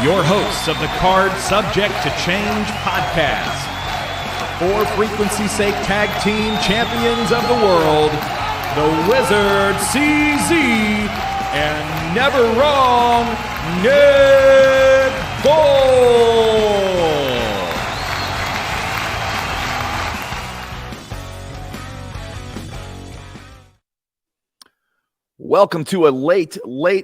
your hosts of the Card Subject to Change podcast. For frequency's sake tag team champions of the world, the Wizard CZ and never wrong Nick Bull. Welcome to a late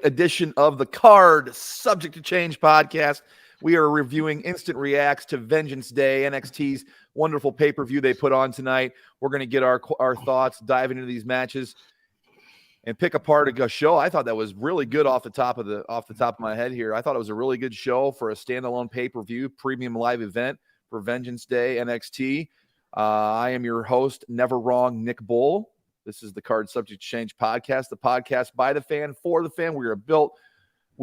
edition of the Card Subject to Change podcast. We are reviewing Instant Reacts to Vengeance Day, NXT's wonderful pay-per-view they put on tonight. We're going to get our thoughts, dive into these matches, and pick apart a show. I thought that was really good off the top of my head here. I thought it was a really good show for a standalone pay-per-view, premium live event for Vengeance Day, NXT. I am your host, Never Wrong Nick Bull. This is the Card Subject to Change podcast, the podcast by the fan, for the fan. We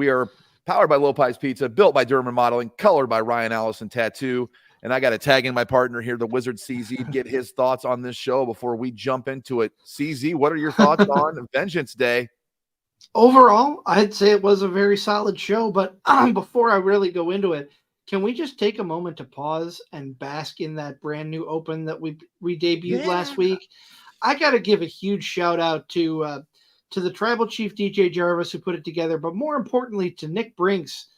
are powered by Lopez Pizza, built by Durham Modeling, colored by Ryan Allison Tattoo. And I got to tag in my partner here, the Wizard CZ, to get his thoughts on this show before we jump into it. CZ, what are your thoughts on Vengeance Day? Overall, I'd say it was a very solid show, but before I really go into it, can we just take a moment to pause and bask in that brand new open that we debuted last week? I got to give a huge shout out to the Tribal Chief DJ Jarvis who put it together, but more importantly to Nick Brinks,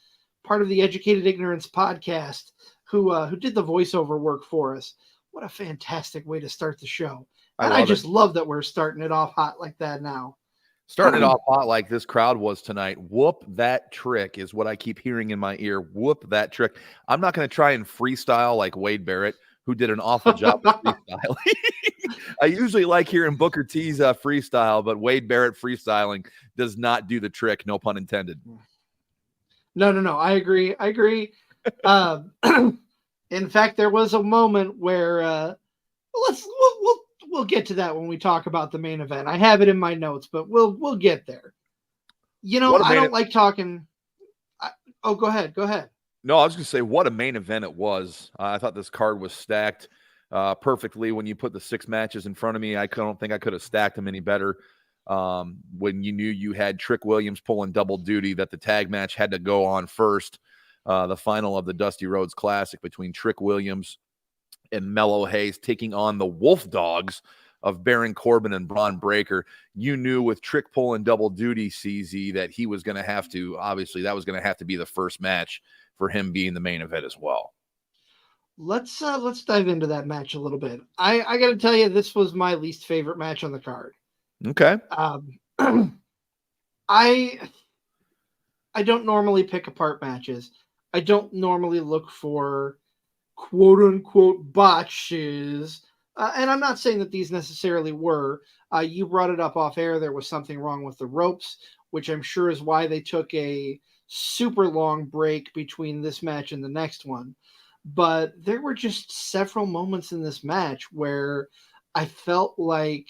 part of the Educated Ignorance podcast, who did the voiceover work for us. What a fantastic way to start the show. And I just love that we're starting it off hot like that now. Starting it off hot like this crowd was tonight. Whoop that trick is what I keep hearing in my ear. Whoop that trick. I'm not going to try and freestyle like Wade Barrett, who did an awful job of freestyling. I usually like hearing Booker T's freestyle, but Wade Barrett freestyling does not do the trick. No pun intended. No. I agree. In fact, there was a moment where we'll get to that when we talk about the main event. I have it in my notes, but we'll get there. You know, I don't like talking. Go ahead. No, I was going to say what a main event it was. I thought this card was stacked perfectly. When you put the 6 matches in front of me, I don't think I could have stacked them any better. When you knew you had Trick Williams pulling double duty, that the tag match had to go on first. The final of the Dusty Rhodes Classic between Trick Williams and Mello Hayes taking on the Wolf Dogs of Baron Corbin and Braun Breaker. You knew with Trick pulling double duty, CZ, that he was going to have to, obviously, that was going to have to be the first match for him being the main event as well. Let's dive into that match a little bit. I got to tell you, this was my least favorite match on the card. Okay. I don't normally pick apart matches. I don't normally look for quote unquote botches. And I'm not saying that these necessarily were. You brought it up off air. There was something wrong with the ropes, which I'm sure is why they took a super long break between this match and the next one. But there were just several moments in this match where I felt like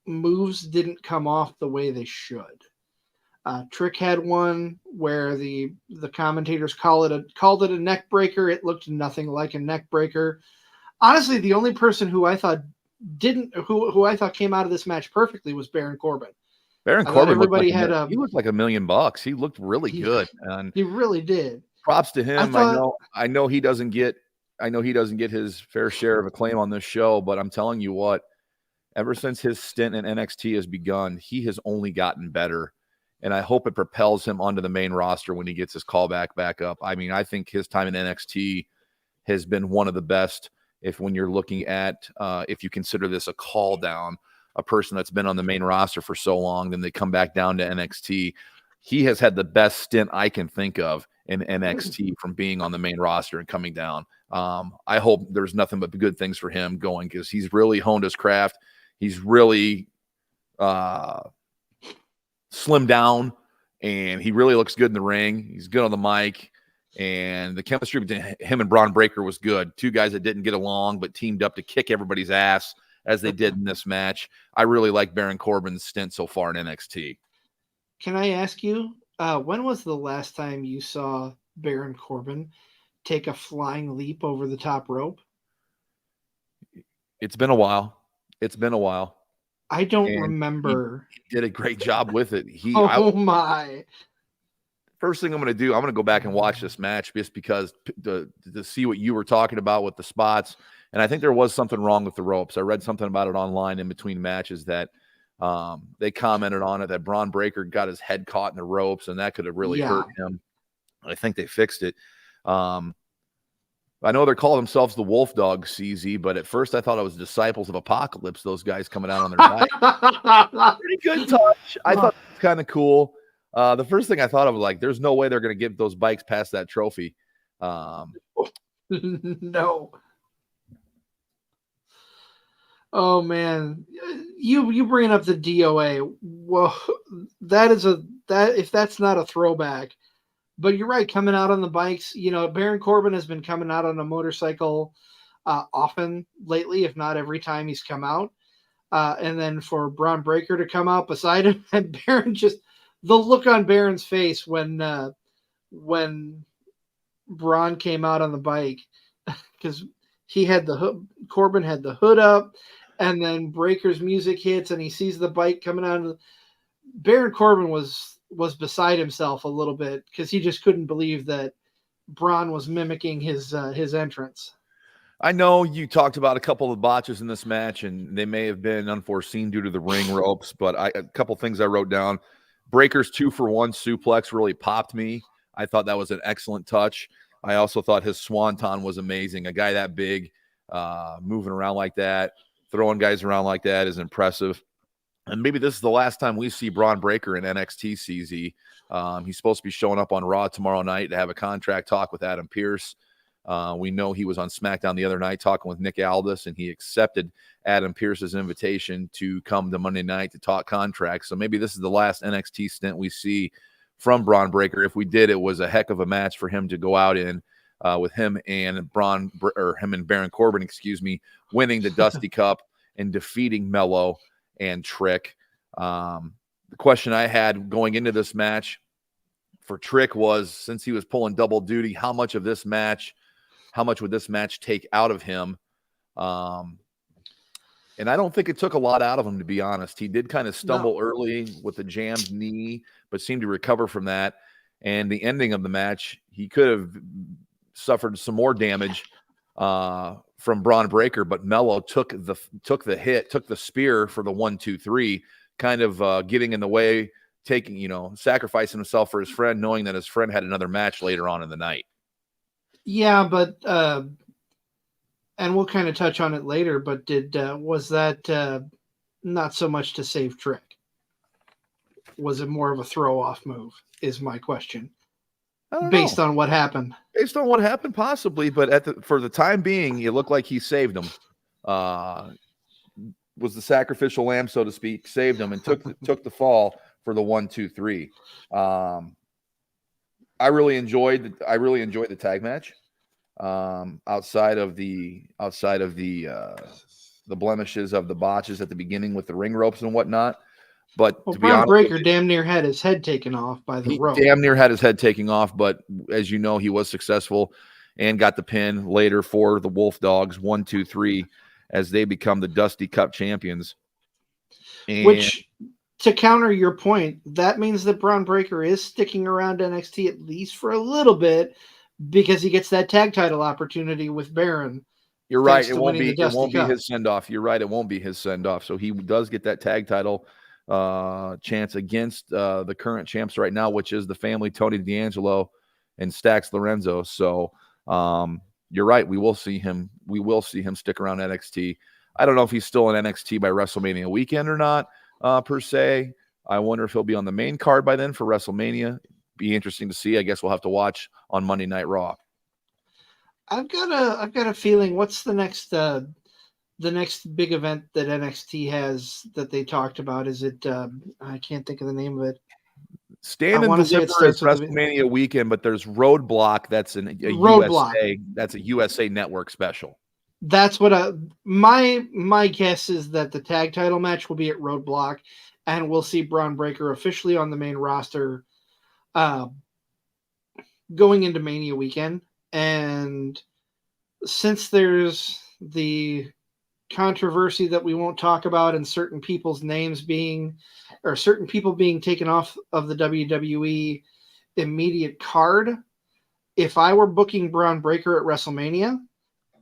moves didn't come off the way they should. Trick had one where the commentators called it a neck breaker. It looked nothing like a neck breaker. Honestly, the only person who I thought who I thought came out of this match perfectly was Baron Corbin. Baron Corbin, he looked like $1 million. He looked really good, and he really did. Props to him. I know he doesn't get his fair share of acclaim on this show, but I'm telling you what, ever since his stint in NXT has begun, he has only gotten better, and I hope it propels him onto the main roster when he gets his callback back up. I mean, I think his time in NXT has been one of the best. When you're looking at if you consider this a call down, a person that's been on the main roster for so long, then they come back down to NXT. He has had the best stint I can think of in NXT from being on the main roster and coming down. I hope there's nothing but good things for him going, because he's really honed his craft. He's really slimmed down, and he really looks good in the ring. He's good on the mic, and the chemistry between him and Braun Breaker was good. 2 guys that didn't get along but teamed up to kick everybody's ass as they did in this match. I really like Baron Corbin's stint so far in NXT. Can I ask you, when was the last time you saw Baron Corbin take a flying leap over the top rope? It's been a while. I don't remember. He did a great job with it. My. first thing I'm going to do, I'm going to go back and watch this match just because to see what you were talking about with the spots. And I think there was something wrong with the ropes. I read something about it online in between matches that they commented on it, that Braun Breaker got his head caught in the ropes, and that could have really hurt him. I think they fixed it. I know they're calling themselves the Wolf Dog, CZ, but at first I thought it was Disciples of Apocalypse, those guys coming out on their bike. Pretty good touch. I thought it was kind of cool. The first thing I thought of was like, there's no way they're going to get those bikes past that trophy. No. Oh man, you bringing up the DOA? Well, if that's not a throwback. But you're right, coming out on the bikes. Baron Corbin has been coming out on a motorcycle often lately, if not every time he's come out. And then for Braun Breaker to come out beside him, and Baron, just the look on Baron's face when Braun came out on the bike, because he had the hood, Corbin had the hood up, and then Breaker's music hits, and he sees the bike coming out. Baron Corbin was beside himself a little bit because he just couldn't believe that Braun was mimicking his entrance. I know you talked about a couple of botches in this match, and they may have been unforeseen due to the ring ropes, but a couple things I wrote down. Breaker's 2-for-1 suplex really popped me. I thought that was an excellent touch. I also thought his swanton was amazing. A guy that big, moving around like that, throwing guys around like that is impressive. And maybe this is the last time we see Braun Breaker in NXT, CZ. He's supposed to be showing up on Raw tomorrow night to have a contract talk with Adam Pearce. We know he was on SmackDown the other night talking with Nick Aldis, and he accepted Adam Pearce's invitation to come to Monday night to talk contracts. So maybe this is the last NXT stint we see from Braun Breaker. If we did, it was a heck of a match for him to go out in with him and Baron Corbin, winning the Dusty Cup and defeating Mello and Trick. The question I had going into this match for Trick was, since he was pulling double duty, how much would this match take out of him? And I don't think it took a lot out of him, to be honest. He did kind of stumble early with a jammed knee, but seemed to recover from that. And the ending of the match, he could have suffered some more damage from Braun Breaker, but Mello took the hit, took the spear for the 1-2-3, kind of getting in the way, sacrificing himself for his friend, knowing that his friend had another match later on in the night. Yeah, but and we'll kind of touch on it later, but was that not so much to save Trick? Was it more of a throw-off move, is my question. Based on what happened. Based on what happened, possibly, but for the time being, it looked like he saved him. Was the sacrificial lamb, so to speak, saved him and took the fall for the 1-2-3. I really enjoyed the tag match. Outside of the blemishes of the botches at the beginning with the ring ropes and whatnot. But to be honest, Breaker damn near had his head taken off by the rope. Damn near had his head taken off, but as you know, he was successful and got the pin later for the Wolf Dogs 1-2-3 as they become the Dusty Cup champions. Which, to counter your point, that means that Braun Breaker is sticking around NXT at least for a little bit because he gets that tag title opportunity with Baron. You're right. It won't be his send off. You're right. It won't be his send off. So he does get that tag title chance against the current champs right now, which is the family, Tony D'Angelo and Stax Lorenzo. So you're right. We will see him stick around NXT. I don't know if he's still in NXT by WrestleMania weekend or not, per se. I wonder if he'll be on the main card by then for WrestleMania. Be interesting to see. I guess we'll have to watch on Monday Night Raw. I've got a feeling. What's the next big event that NXT has that they talked about? Is it? I can't think of the name of it. Stand and Deliver is WrestleMania weekend, but there's Roadblock. That's a USA Network special. That's what my guess is, that the tag title match will be at Roadblock, and we'll see Braun Breaker officially on the main roster going into Mania weekend. And since there's the controversy that we won't talk about and certain people's names certain people being taken off of the WWE immediate card, if I were booking Braun Breaker at WrestleMania,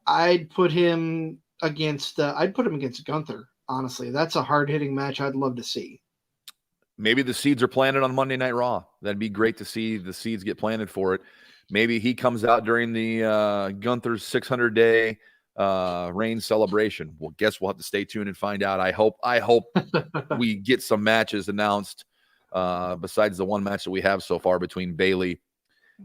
I'd put him against Gunther. Honestly, that's a hard-hitting match I'd love to see. Maybe the seeds are planted on Monday Night Raw. That'd be great to see the seeds get planted for it. Maybe he comes out during the Gunther's 600-day reign celebration. Well, guess we'll have to stay tuned and find out. I hope we get some matches announced besides the one match that we have so far between Bayley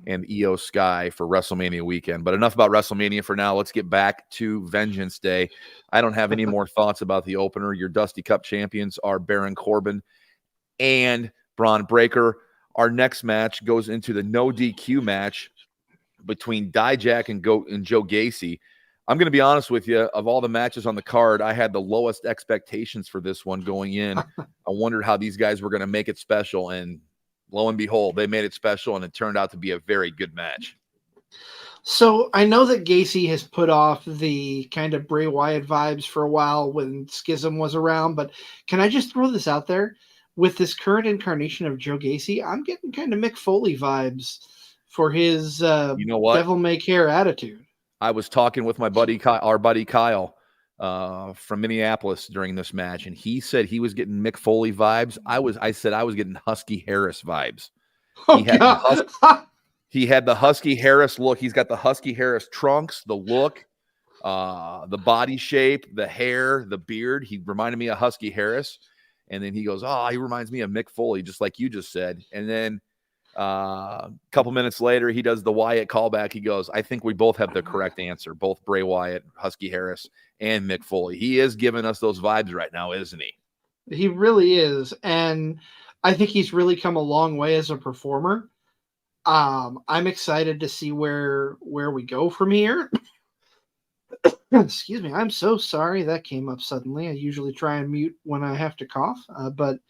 and Io Sky for WrestleMania weekend. But enough about WrestleMania for now. Let's get back to Vengeance Day. I don't have any more thoughts about the opener. Your Dusty Cup champions are Baron Corbin and Braun Breaker. Our next match goes into the no DQ match between Dijak and Joe Gacy. I'm going to be honest with you. Of all the matches on the card, I had the lowest expectations for this one going in. I wondered how these guys were going to make it special, and lo and behold, they made it special, and it turned out to be a very good match. So I know that Gacy has put off the kind of Bray Wyatt vibes for a while when Schism was around, but can I just throw this out there? With this current incarnation of Joe Gacy, I'm getting kind of Mick Foley vibes for his devil may care attitude. I was talking with my buddy, our buddy Kyle from Minneapolis during this match, and he said he was getting Mick Foley vibes. I said I was getting Husky Harris vibes. He had the Husky Harris look. He's got the Husky Harris trunks, the look, the body shape, the hair, the beard. He reminded me of Husky Harris. And then he goes, he reminds me of Mick Foley, just like you just said. And then a couple minutes later, he does the Wyatt callback. He goes, I think we both have the correct answer, both Bray Wyatt, Husky Harris, and Mick Foley. He is giving us those vibes right now, isn't he? He really is. And I think he's really come a long way as a performer. I'm excited to see where we go from here. Excuse me. I'm so sorry that came up suddenly. I usually try and mute when I have to cough. But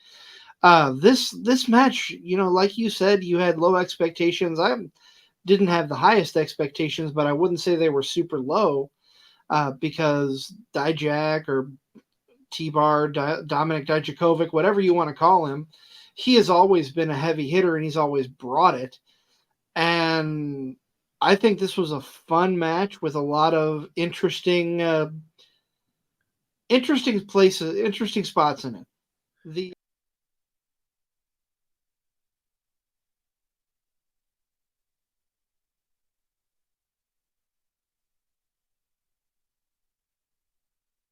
this match, like you said, you had low expectations. I didn't have the highest expectations, but I wouldn't say they were super low because Dijak or T-Bar, Dominic Dijakovic, whatever you want to call him, he has always been a heavy hitter and he's always brought it. And I think this was a fun match with a lot of interesting places, interesting spots in it.